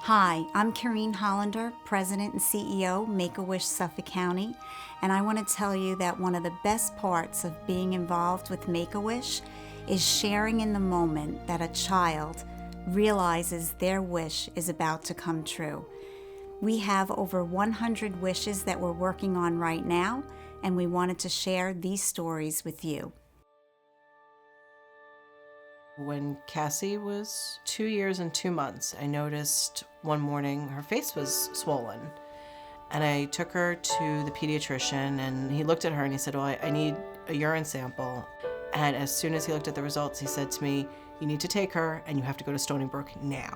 Hi, I'm Kareen Hollander, President and CEO, Make-A-Wish Suffolk County, and I want to tell you that one of the best parts of being involved with Make-A-Wish is sharing in the moment that a child realizes their wish is about to come true. We have over 100 wishes that we're working on right now, and we wanted to share these stories with you. When Cassie was 2 years and 2 months, I noticed one morning her face was swollen. And I took her to the pediatrician, and he looked at her and he said, well, I need a urine sample. And as soon as he looked at the results, he said to me, you need to take her and you have to go to Stony Brook now.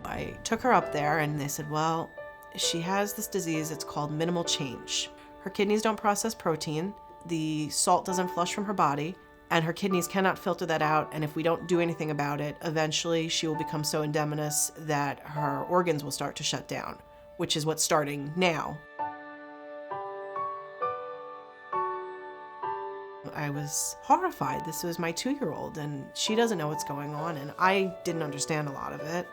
I took her up there and they said, well, she has this disease, it's called minimal change. Her kidneys don't process protein, the salt doesn't flush from her body, and her kidneys cannot filter that out, and if we don't do anything about it, eventually she will become so endogenous that her organs will start to shut down, which is what's starting now. I was horrified. This was my 2-year-old, and she doesn't know what's going on, and I didn't understand a lot of it.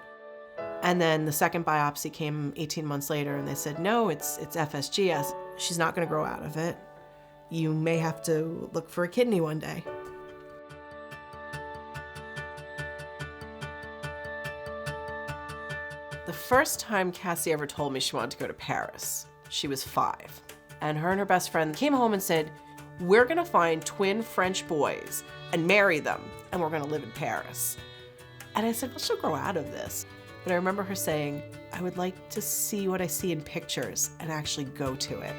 And then the second biopsy came 18 months later, and they said, no, it's FSGS. She's not going to grow out of it. You may have to look for a kidney one day. The first time Cassie ever told me she wanted to go to Paris, she was 5. And her best friend came home and said, we're gonna find twin French boys and marry them, and we're gonna live in Paris. And I said, well, she'll grow out of this. But I remember her saying, I would like to see what I see in pictures and actually go to it.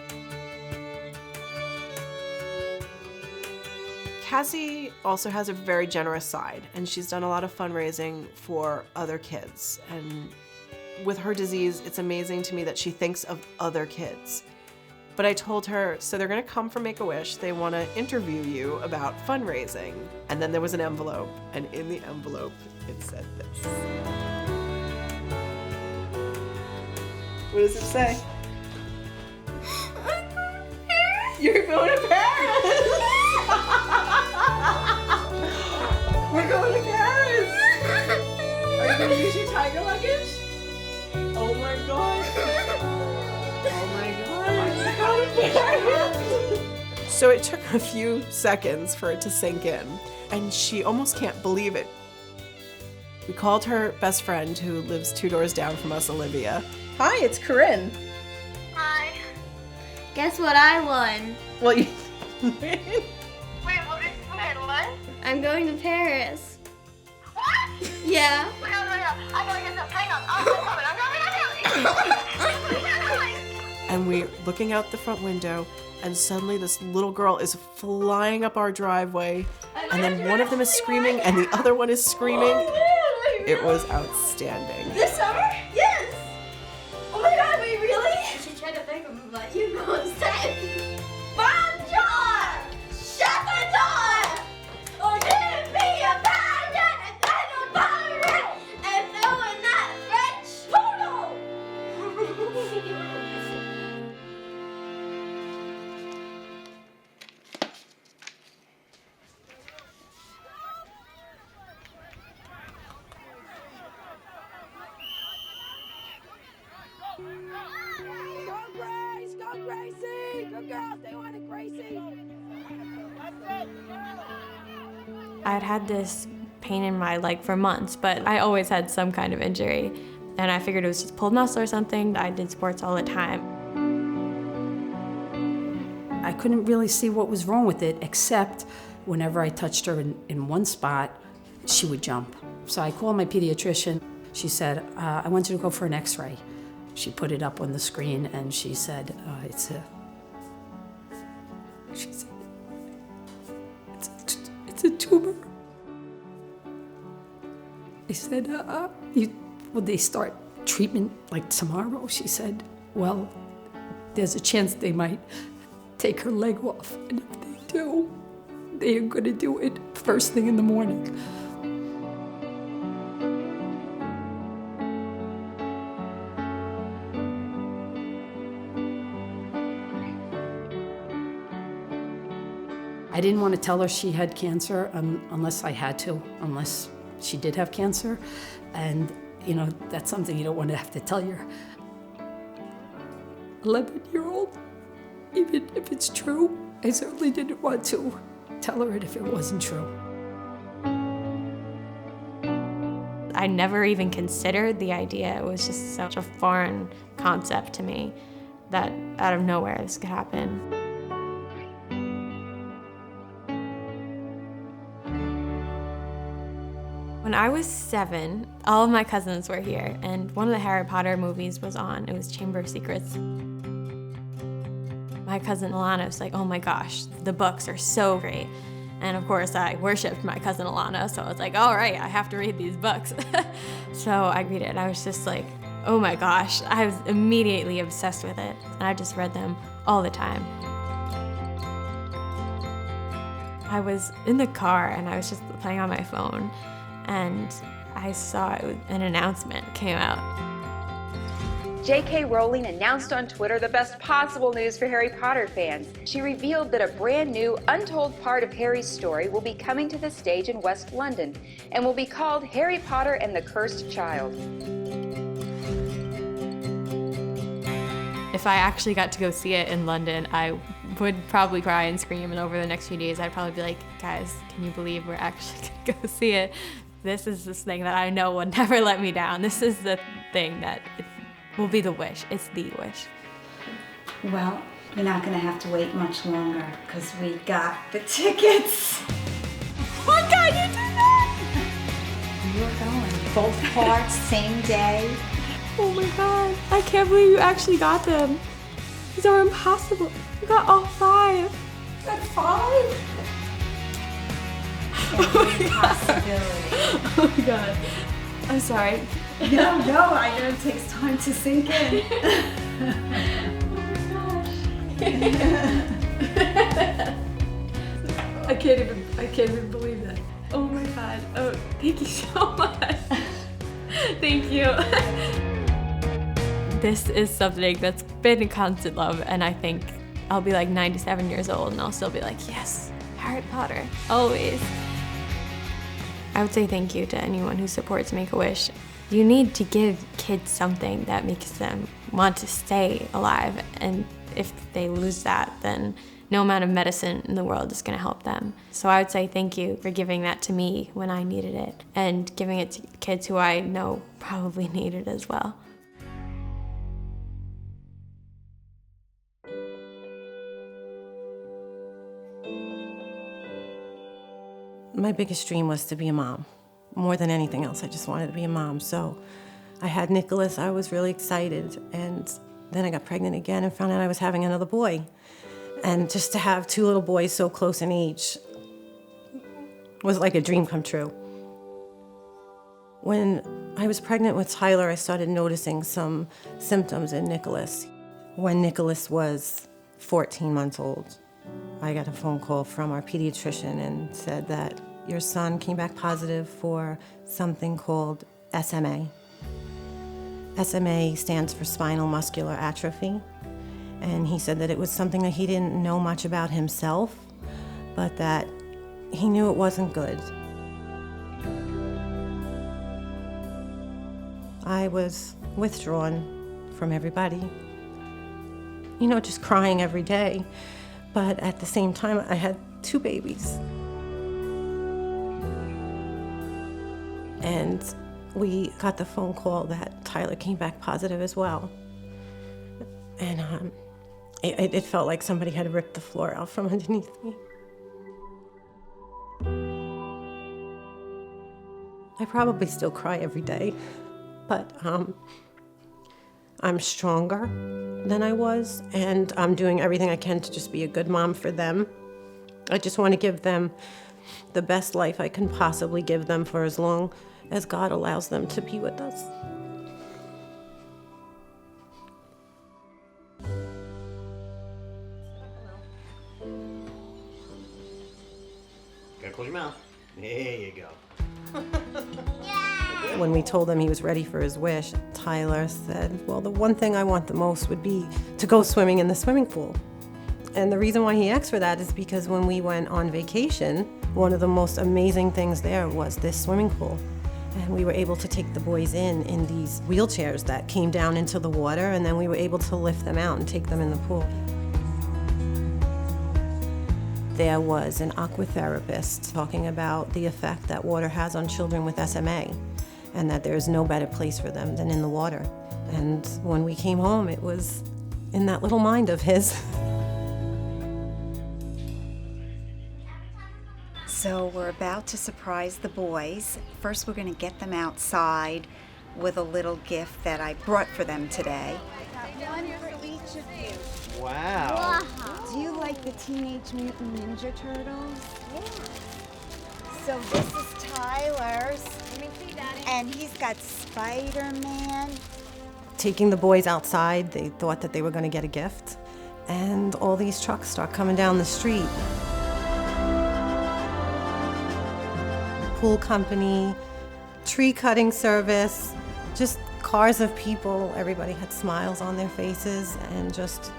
Cassie also has a very generous side, and she's done a lot of fundraising for other kids. And with her disease, it's amazing to me that she thinks of other kids. But I told her, so they're gonna come from Make-A-Wish, they wanna interview you about fundraising. And then there was an envelope, and in the envelope, it said this. What does it say? You're going to Paris! We're going to Paris! Are you gonna use your tiger luggage? Oh my god! Oh my god! We're going to Paris! So it took a few seconds for it to sink in, and she almost can't believe it. We called her best friend, who lives 2 doors down from us, Olivia. Hi, it's Corinne. Hi. Guess what I won? Well, you Wait, what? I'm going to Paris. What? Yeah. No. I gotta get some. Hang on. I'm coming. And we're looking out the front window, and suddenly this little girl is flying up our driveway, and then one of them is screaming, and the other one is screaming. It was outstanding. This summer? Yes. Oh my god, wait, really? She tried to think of me, but you go instead. Bonjour! Shut the door! Or give me a pageant and then a pirate and throw in that French poodle! Go Grace! Go Gracie! Good girls, they wanted Gracie! I'd had this pain in my leg for months, but I always had some kind of injury. And I figured it was just pulled muscle or something. I did sports all the time. I couldn't really see what was wrong with it, except whenever I touched her in one spot, she would jump. So I called my pediatrician. She said, I want you to go for an x-ray. She put it up on the screen and she said, it's a tumor. I said, will they start treatment like tomorrow? She said, well, there's a chance they might take her leg off. And if they do, they are gonna do it first thing in the morning. I didn't want to tell her she had cancer unless I had to, unless she did have cancer. And, you know, that's something you don't want to have to tell your 11-year-old, even if it's true. I certainly didn't want to tell her it if it wasn't true. I never even considered the idea. It was just such a foreign concept to me that out of nowhere this could happen. When I was 7, all of my cousins were here, and one of the Harry Potter movies was on. It was Chamber of Secrets. My cousin Alana was like, oh my gosh, the books are so great. And of course, I worshipped my cousin Alana, so I was like, all right, I have to read these books. So I read it, and I was just like, oh my gosh. I was immediately obsessed with it, and I just read them all the time. I was in the car, and I was just playing on my phone, and I saw an announcement came out. J.K. Rowling announced on Twitter the best possible news for Harry Potter fans. She revealed that a brand new, untold part of Harry's story will be coming to the stage in West London and will be called Harry Potter and the Cursed Child. If I actually got to go see it in London, I would probably cry and scream, and over the next few days I'd probably be like, guys, can you believe we're actually gonna go see it? This is this thing that I know will never let me down. This is the thing that will be the wish. It's the wish. Well, you're not gonna have to wait much longer because we got the tickets. Oh my God, you did that! You're going. Both parts, same day. Oh my God, I can't believe you actually got them. These are impossible. You got all 5. Got 5? Oh my God. I'm sorry. No, I know it takes time to sink in. I can't even believe that. Oh my God. Oh, thank you so much. Thank you. This is something that's been a constant love, and I think I'll be like 97 years old and I'll still be like, yes, Harry Potter, always. I would say thank you to anyone who supports Make-A-Wish. You need to give kids something that makes them want to stay alive, and if they lose that, then no amount of medicine in the world is going to help them. So I would say thank you for giving that to me when I needed it, and giving it to kids who I know probably need it as well. My biggest dream was to be a mom. More than anything else, I just wanted to be a mom. So I had Nicholas, I was really excited. And then I got pregnant again and found out I was having another boy. And just to have 2 little boys so close in age was like a dream come true. When I was pregnant with Tyler, I started noticing some symptoms in Nicholas. When Nicholas was 14 months old, I got a phone call from our pediatrician and said that your son came back positive for something called SMA. SMA stands for spinal muscular atrophy. And he said that it was something that he didn't know much about himself, but that he knew it wasn't good. I was withdrawn from everybody, you know, just crying every day. But at the same time, I had 2 babies. And we got the phone call that Tyler came back positive as well. And it felt like somebody had ripped the floor out from underneath me. I probably still cry every day, but I'm stronger than I was, and I'm doing everything I can to just be a good mom for them. I just want to give them the best life I can possibly give them for as long as God allows them to be with us. Gotta close your mouth. There you go. When we told him he was ready for his wish, Tyler said, well, the one thing I want the most would be to go swimming in the swimming pool. And the reason why he asked for that is because when we went on vacation, one of the most amazing things there was this swimming pool. And we were able to take the boys in these wheelchairs that came down into the water, and then we were able to lift them out and take them in the pool. There was an aquatherapist talking about the effect that water has on children with SMA, and that there's no better place for them than in the water. And when we came home, it was in that little mind of his. So we're about to surprise the boys. First, we're going to get them outside with a little gift that I brought for them today. One for each of you. Wow. Do you like the Teenage Mutant Ninja Turtles? Yeah. So this is Tyler's, Let me see, Daddy. and he's got Spider-Man. Taking the boys outside, they thought that they were going to get a gift, and all these trucks start coming down the street. Pool company, tree cutting service, just cars of people. Everybody had smiles on their faces and just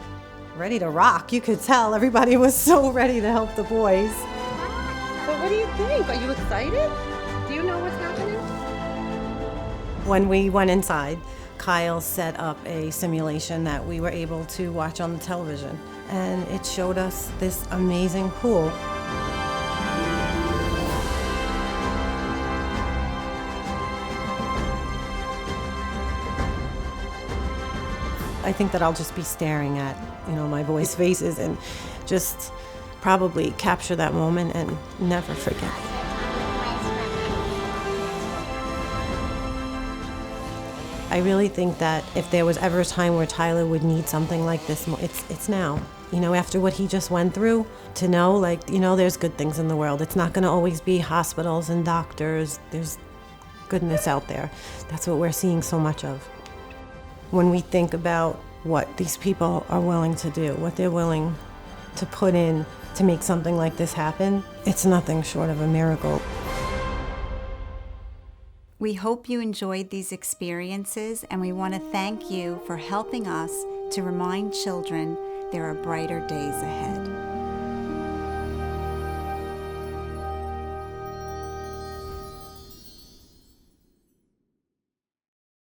ready to rock. You could tell everybody was so ready to help the boys. So what do you think? Are you excited? Do you know what's happening? When we went inside, Kyle set up a simulation that we were able to watch on the television, and it showed us this amazing pool. I think that I'll just be staring at, my boys' faces and just probably capture that moment and never forget. I really think that if there was ever a time where Tyler would need something like this, it's now. After what he just went through, to know, there's good things in the world. It's not going to always be hospitals and doctors. There's goodness out there. That's what we're seeing so much of. When we think about what these people are willing to do, what they're willing to put in to make something like this happen, it's nothing short of a miracle. We hope you enjoyed these experiences, and we want to thank you for helping us to remind children there are brighter days ahead.